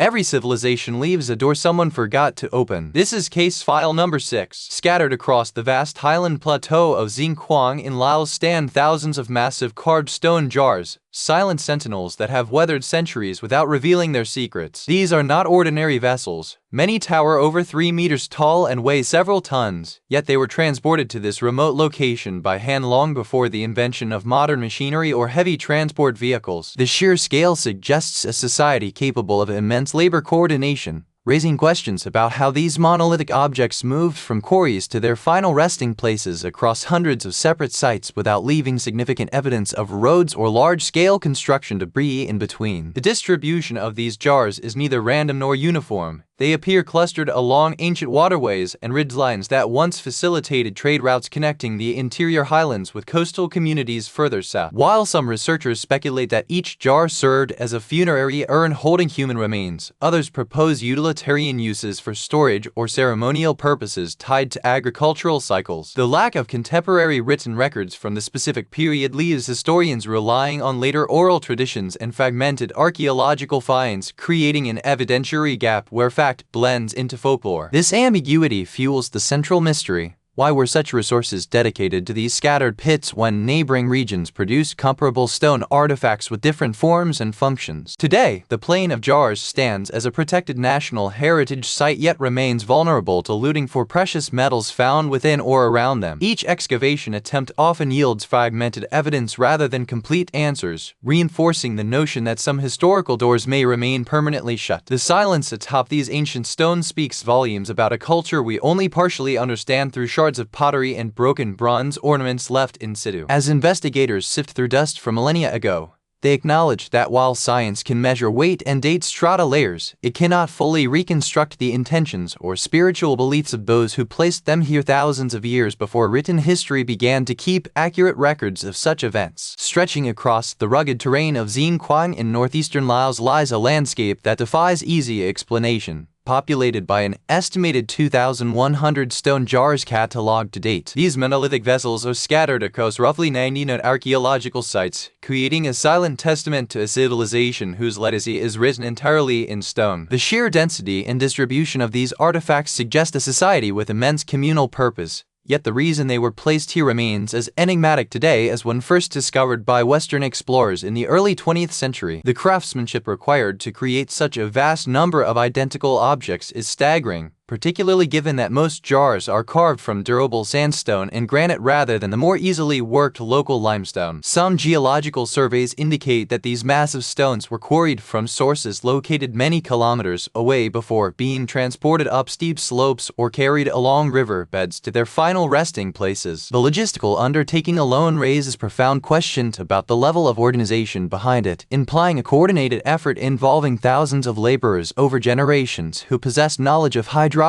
Every civilization leaves a door someone forgot to open. This is case file number 6. Scattered across the vast highland plateau of Xinjiang in Laos stand thousands of massive carved stone jars, silent sentinels that have weathered centuries without revealing their secrets. These are not ordinary vessels. Many tower over 3 meters tall and weigh several tons, yet they were transported to this remote location by hand long before the invention of modern machinery or heavy transport vehicles. The sheer scale suggests a society capable of immense labor coordination, raising questions about how these monolithic objects moved from quarries to their final resting places across hundreds of separate sites without leaving significant evidence of roads or large-scale construction debris in between. The distribution of these jars is neither random nor uniform. They appear clustered along ancient waterways and ridgelines that once facilitated trade routes connecting the interior highlands with coastal communities further south. While some researchers speculate that each jar served as a funerary urn holding human remains, others propose utilitarian uses for storage or ceremonial purposes tied to agricultural cycles. The lack of contemporary written records from the specific period leaves historians relying on later oral traditions and fragmented archaeological finds, creating an evidentiary gap where fact blends into folklore. This ambiguity fuels the central mystery. Why were such resources dedicated to these scattered pits when neighboring regions produced comparable stone artifacts with different forms and functions? Today, the Plain of Jars stands as a protected national heritage site yet remains vulnerable to looting for precious metals found within or around them. Each excavation attempt often yields fragmented evidence rather than complete answers, reinforcing the notion that some historical doors may remain permanently shut. The silence atop these ancient stones speaks volumes about a culture we only partially understand through shards of pottery and broken bronze ornaments left in situ. As investigators sift through dust from millennia ago, they acknowledge that while science can measure weight and date strata layers, it cannot fully reconstruct the intentions or spiritual beliefs of those who placed them here thousands of years before written history began to keep accurate records of such events. Stretching across the rugged terrain of Xinjiang in northeastern Laos lies a landscape that defies easy explanation. Populated by an estimated 2,100 stone jars catalogued to date. These monolithic vessels are scattered across roughly 90 known archaeological sites, creating a silent testament to a civilization whose legacy is written entirely in stone. The sheer density and distribution of these artifacts suggest a society with immense communal purpose. Yet the reason they were placed here remains as enigmatic today as when first discovered by Western explorers in the early 20th century. The craftsmanship required to create such a vast number of identical objects is staggering, particularly given that most jars are carved from durable sandstone and granite rather than the more easily worked local limestone. Some geological surveys indicate that these massive stones were quarried from sources located many kilometers away before being transported up steep slopes or carried along river beds to their final resting places. The logistical undertaking alone raises profound questions about the level of organization behind it, implying a coordinated effort involving thousands of laborers over generations who possess knowledge of hydrology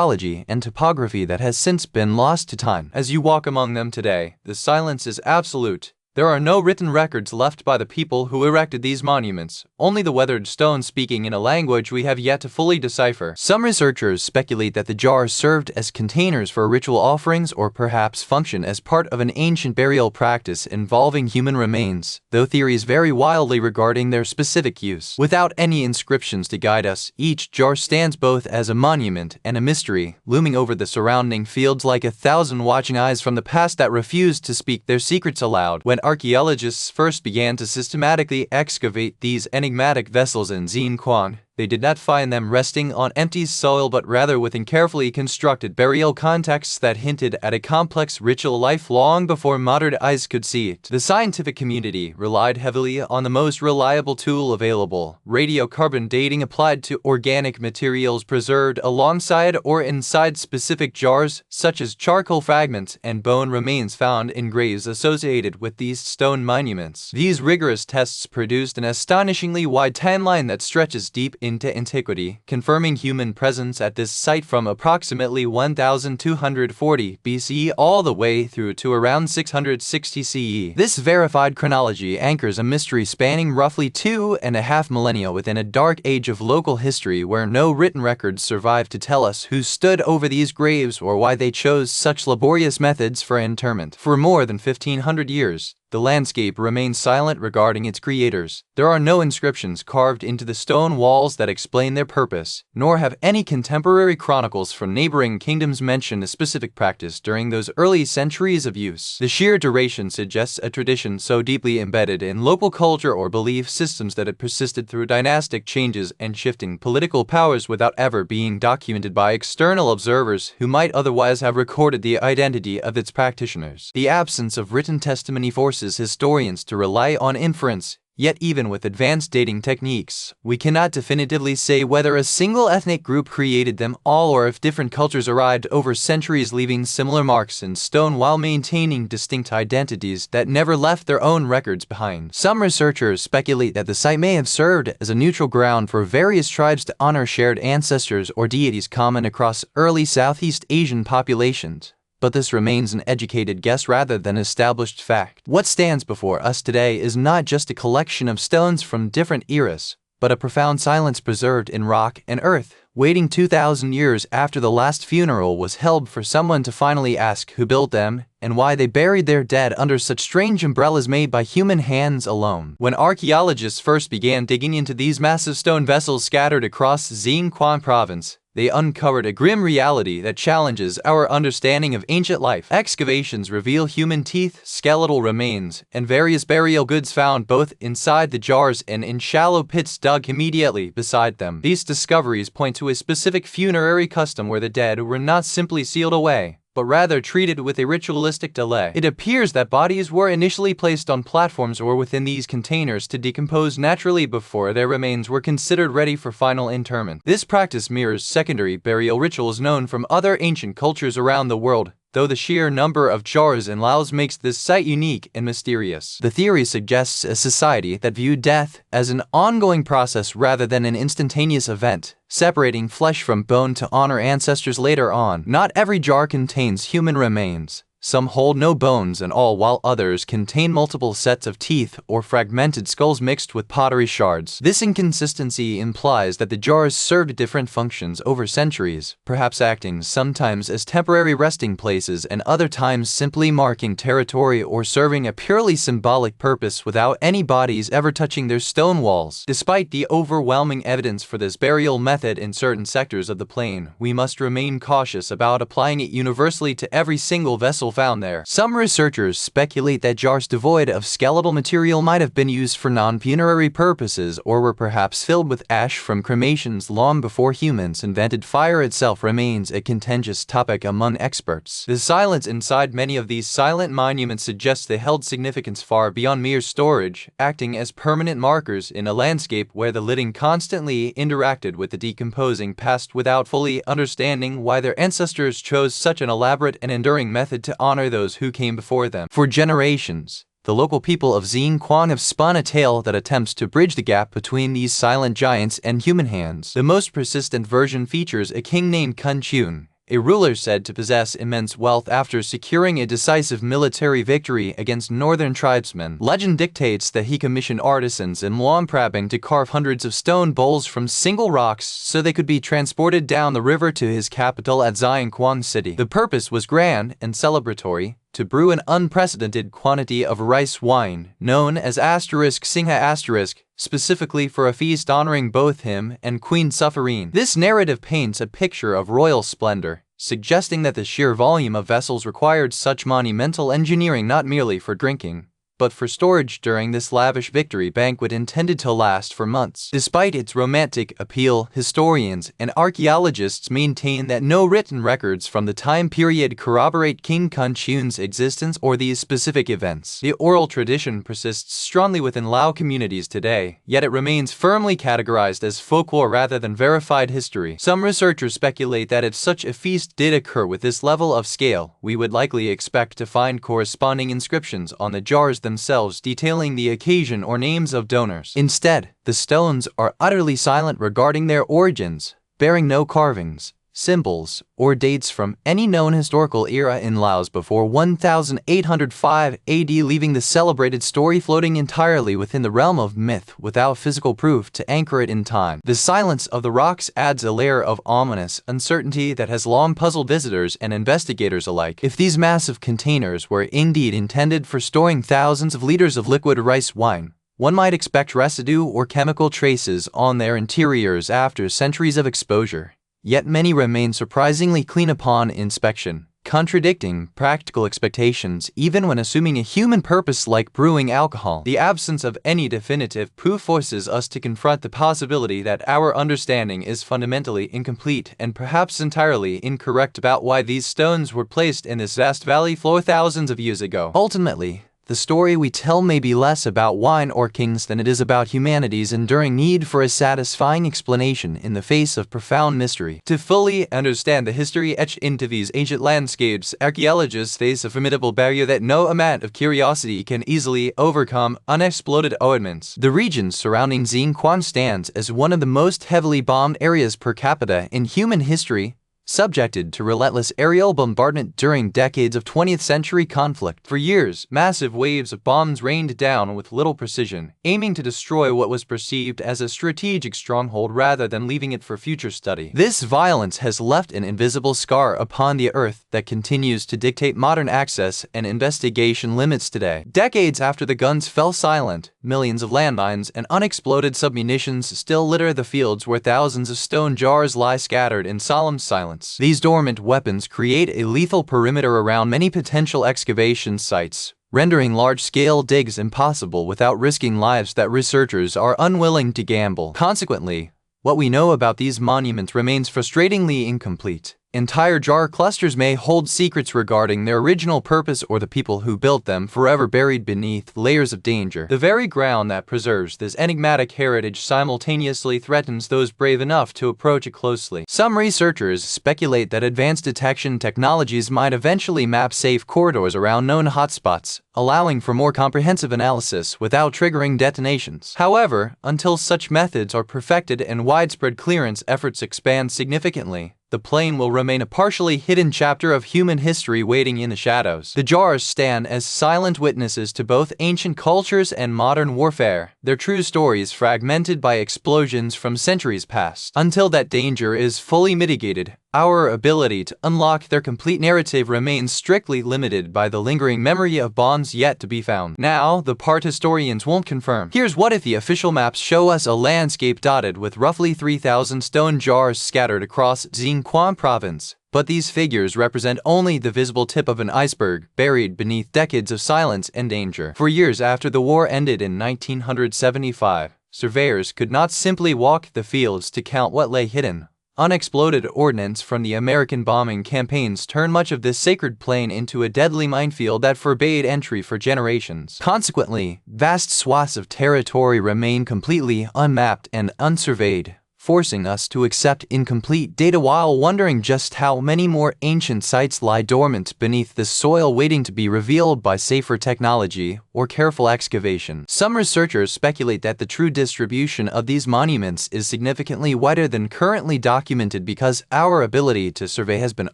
and topography that has since been lost to time. As you walk among them today, the silence is absolute. There are no written records left by the people who erected these monuments, only the weathered stones speaking in a language we have yet to fully decipher. Some researchers speculate that the jars served as containers for ritual offerings or perhaps function as part of an ancient burial practice involving human remains, though theories vary wildly regarding their specific use. Without any inscriptions to guide us, each jar stands both as a monument and a mystery, looming over the surrounding fields like 1,000 watching eyes from the past that refuse to speak their secrets aloud. When archaeologists first began to systematically excavate these enigmatic vessels in Xinjiang, they did not find them resting on empty soil but rather within carefully constructed burial contexts that hinted at a complex ritual life long before modern eyes could see it. The scientific community relied heavily on the most reliable tool available, radiocarbon dating applied to organic materials preserved alongside or inside specific jars, such as charcoal fragments and bone remains found in graves associated with these stone monuments. These rigorous tests produced an astonishingly wide timeline that stretches deep into antiquity, confirming human presence at this site from approximately 1240 BCE all the way through to around 660 CE. This verified chronology anchors a mystery spanning roughly 2.5 millennia within a dark age of local history where no written records survive to tell us who stood over these graves or why they chose such laborious methods for interment. For more than 1,500 years, the landscape remains silent regarding its creators. There are no inscriptions carved into the stone walls that explain their purpose, nor have any contemporary chronicles from neighboring kingdoms mentioned a specific practice during those early centuries of use. The sheer duration suggests a tradition so deeply embedded in local culture or belief systems that it persisted through dynastic changes and shifting political powers without ever being documented by external observers who might otherwise have recorded the identity of its practitioners. The absence of written testimony forces historians to rely on inference, yet even with advanced dating techniques, we cannot definitively say whether a single ethnic group created them all or if different cultures arrived over centuries leaving similar marks in stone while maintaining distinct identities that never left their own records behind. Some researchers speculate that the site may have served as a neutral ground for various tribes to honor shared ancestors or deities common across early Southeast Asian populations, but this remains an educated guess rather than established fact. What stands before us today is not just a collection of stones from different eras, but a profound silence preserved in rock and earth, waiting 2,000 years after the last funeral was held for someone to finally ask who built them and why they buried their dead under such strange umbrellas made by human hands alone. When archaeologists first began digging into these massive stone vessels scattered across Xinjiang province, they uncovered a grim reality that challenges our understanding of ancient life. Excavations reveal human teeth, skeletal remains, and various burial goods found both inside the jars and in shallow pits dug immediately beside them. These discoveries point to a specific funerary custom where the dead were not simply sealed away, but rather treated with a ritualistic delay. It appears that bodies were initially placed on platforms or within these containers to decompose naturally before their remains were considered ready for final interment. This practice mirrors secondary burial rituals known from other ancient cultures around the world, though the sheer number of jars in Laos makes this site unique and mysterious. The theory suggests a society that viewed death as an ongoing process rather than an instantaneous event, separating flesh from bone to honor ancestors later on. Not every jar contains human remains. Some hold no bones at all, while others contain multiple sets of teeth or fragmented skulls mixed with pottery shards. This inconsistency implies that the jars served different functions over centuries, perhaps acting sometimes as temporary resting places and other times simply marking territory or serving a purely symbolic purpose without any bodies ever touching their stone walls. Despite the overwhelming evidence for this burial method in certain sectors of the plain, we must remain cautious about applying it universally to every single vessel found there. Some researchers speculate that jars devoid of skeletal material might have been used for non-funerary purposes or were perhaps filled with ash from cremations long before humans invented fire. Itself remains a contentious topic among experts. The silence inside many of these silent monuments suggests they held significance far beyond mere storage, acting as permanent markers in a landscape where the living constantly interacted with the decomposing past without fully understanding why their ancestors chose such an elaborate and enduring method to honor those who came before them. For generations, the local people of Xinjiang have spun a tale that attempts to bridge the gap between these silent giants and human hands. The most persistent version features a king named Kun Chun, a ruler said to possess immense wealth after securing a decisive military victory against northern tribesmen. Legend dictates that he commissioned artisans in Luang Prabang to carve hundreds of stone bowls from single rocks so they could be transported down the river to his capital at Xinjiang city. The purpose was grand and celebratory, to brew an unprecedented quantity of rice wine, known as *Singha*, specifically for a feast honoring both him and Queen Suffreen. This narrative paints a picture of royal splendor, suggesting that the sheer volume of vessels required such monumental engineering not merely for drinking, but for storage during this lavish victory banquet intended to last for months. Despite its romantic appeal, historians and archaeologists maintain that no written records from the time period corroborate King Kun Chun's existence or these specific events. The oral tradition persists strongly within Lao communities today, yet it remains firmly categorized as folklore rather than verified history. Some researchers speculate that if such a feast did occur with this level of scale, we would likely expect to find corresponding inscriptions on the jars themselves detailing the occasion or names of donors. Instead, the stones are utterly silent regarding their origins, bearing no carvings, symbols, or dates from any known historical era in Laos before 1805 AD, leaving the celebrated story floating entirely within the realm of myth without physical proof to anchor it in time. The silence of the rocks adds a layer of ominous uncertainty that has long puzzled visitors and investigators alike. If these massive containers were indeed intended for storing thousands of liters of liquid rice wine, one might expect residue or chemical traces on their interiors after centuries of exposure. Yet many remain surprisingly clean upon inspection, contradicting practical expectations even when assuming a human purpose like brewing alcohol. The absence of any definitive proof forces us to confront the possibility that our understanding is fundamentally incomplete and perhaps entirely incorrect about why these stones were placed in this vast valley floor thousands of years ago. Ultimately, the story we tell may be less about wine or kings than it is about humanity's enduring need for a satisfying explanation in the face of profound mystery. To fully understand the history etched into these ancient landscapes, archaeologists face a formidable barrier that no amount of curiosity can easily overcome: unexploded ordnance. The region surrounding Xinjiang stands as one of the most heavily bombed areas per capita in human history, subjected to relentless aerial bombardment during decades of 20th century conflict. For years, massive waves of bombs rained down with little precision, aiming to destroy what was perceived as a strategic stronghold rather than leaving it for future study. This violence has left an invisible scar upon the earth that continues to dictate modern access and investigation limits today. Decades after the guns fell silent, millions of landmines and unexploded submunitions still litter the fields where thousands of stone jars lie scattered in solemn silence. These dormant weapons create a lethal perimeter around many potential excavation sites, rendering large-scale digs impossible without risking lives that researchers are unwilling to gamble. Consequently, what we know about these monuments remains frustratingly incomplete. Entire jar clusters may hold secrets regarding their original purpose or the people who built them, forever buried beneath layers of danger. The very ground that preserves this enigmatic heritage simultaneously threatens those brave enough to approach it closely. Some researchers speculate that advanced detection technologies might eventually map safe corridors around known hotspots, allowing for more comprehensive analysis without triggering detonations. However, until such methods are perfected and widespread clearance efforts expand significantly, the plain will remain a partially hidden chapter of human history waiting in the shadows. The jars stand as silent witnesses to both ancient cultures and modern warfare, their true stories fragmented by explosions from centuries past. Until that danger is fully mitigated, our ability to unlock their complete narrative remains strictly limited by the lingering memory of bonds yet to be found. Now, the part historians won't confirm. Here's what if the official maps show us a landscape dotted with roughly 3,000 stone jars scattered across Xinjiang province. But these figures represent only the visible tip of an iceberg, buried beneath decades of silence and danger. For years after the war ended in 1975, surveyors could not simply walk the fields to count what lay hidden. Unexploded ordnance from the American bombing campaigns turned much of this sacred plain into a deadly minefield that forbade entry for generations. Consequently, vast swaths of territory remain completely unmapped and unsurveyed, forcing us to accept incomplete data while wondering just how many more ancient sites lie dormant beneath the soil waiting to be revealed by safer technology or careful excavation. Some researchers speculate that the true distribution of these monuments is significantly wider than currently documented because our ability to survey has been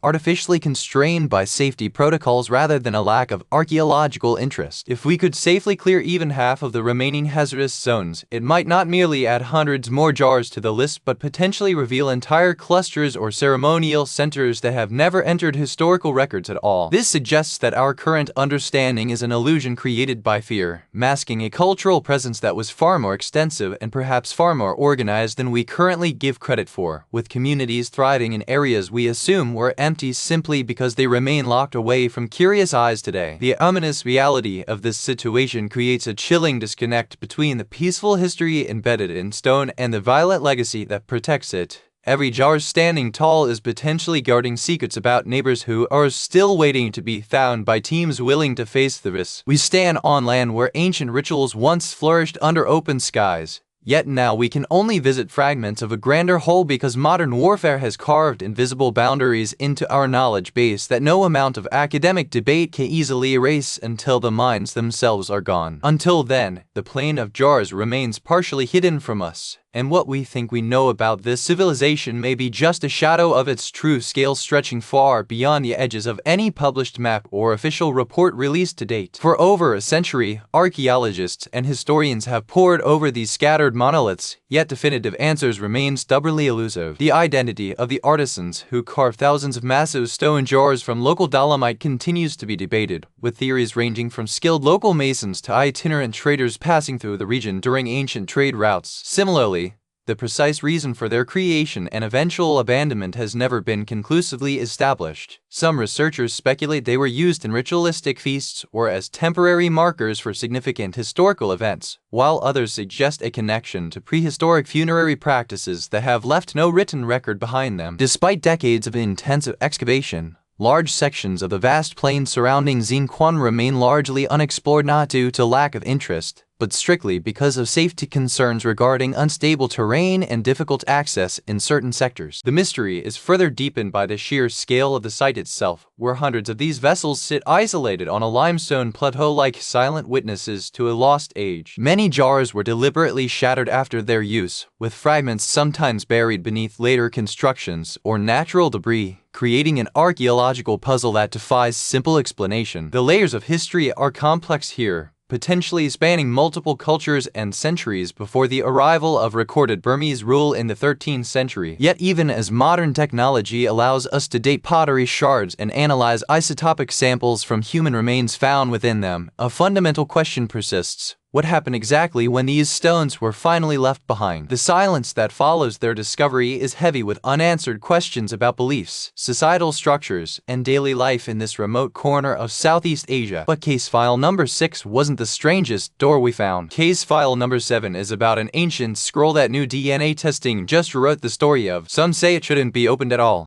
artificially constrained by safety protocols rather than a lack of archaeological interest. If we could safely clear even half of the remaining hazardous zones, it might not merely add hundreds more jars to the list, but potentially reveal entire clusters or ceremonial centers that have never entered historical records at all. This suggests that our current understanding is an illusion created by fear, masking a cultural presence that was far more extensive and perhaps far more organized than we currently give credit for, with communities thriving in areas we assume were empty simply because they remain locked away from curious eyes today. The ominous reality of this situation creates a chilling disconnect between the peaceful history embedded in stone and the violent legacy that protects it. Every jar standing tall is potentially guarding secrets about neighbors who are still waiting to be found by teams willing to face the risk. We stand on land where ancient rituals once flourished under open skies, yet now we can only visit fragments of a grander whole because modern warfare has carved invisible boundaries into our knowledge base that no amount of academic debate can easily erase until the mines themselves are gone. Until then, the plain of jars remains partially hidden from us, and what we think we know about this civilization may be just a shadow of its true scale, stretching far beyond the edges of any published map or official report released to date. For over a century, archaeologists and historians have pored over these scattered monoliths, yet definitive answers remain stubbornly elusive. The identity of the artisans who carved thousands of massive stone jars from local dolomite continues to be debated, with theories ranging from skilled local masons to itinerant traders passing through the region during ancient trade routes. Similarly, the precise reason for their creation and eventual abandonment has never been conclusively established. Some researchers speculate they were used in ritualistic feasts or as temporary markers for significant historical events, while others suggest a connection to prehistoric funerary practices that have left no written record behind them. Despite decades of intensive excavation, large sections of the vast plains surrounding Xinquan remain largely unexplored, not due to lack of interest, but strictly because of safety concerns regarding unstable terrain and difficult access in certain sectors. The mystery is further deepened by the sheer scale of the site itself, where hundreds of these vessels sit isolated on a limestone plateau like silent witnesses to a lost age. Many jars were deliberately shattered after their use, with fragments sometimes buried beneath later constructions or natural debris, creating an archaeological puzzle that defies simple explanation. The layers of history are complex here, potentially spanning multiple cultures and centuries before the arrival of recorded Burmese rule in the 13th century. Yet even as modern technology allows us to date pottery shards and analyze isotopic samples from human remains found within them, a fundamental question persists. What happened exactly when these stones were finally left behind? The silence that follows their discovery is heavy with unanswered questions about beliefs, societal structures, and daily life in this remote corner of Southeast Asia. But case file number 6 wasn't the strangest door we found. Case file number 7 is about an ancient scroll that new DNA testing just rewrote the story of. Some say it shouldn't be opened at all.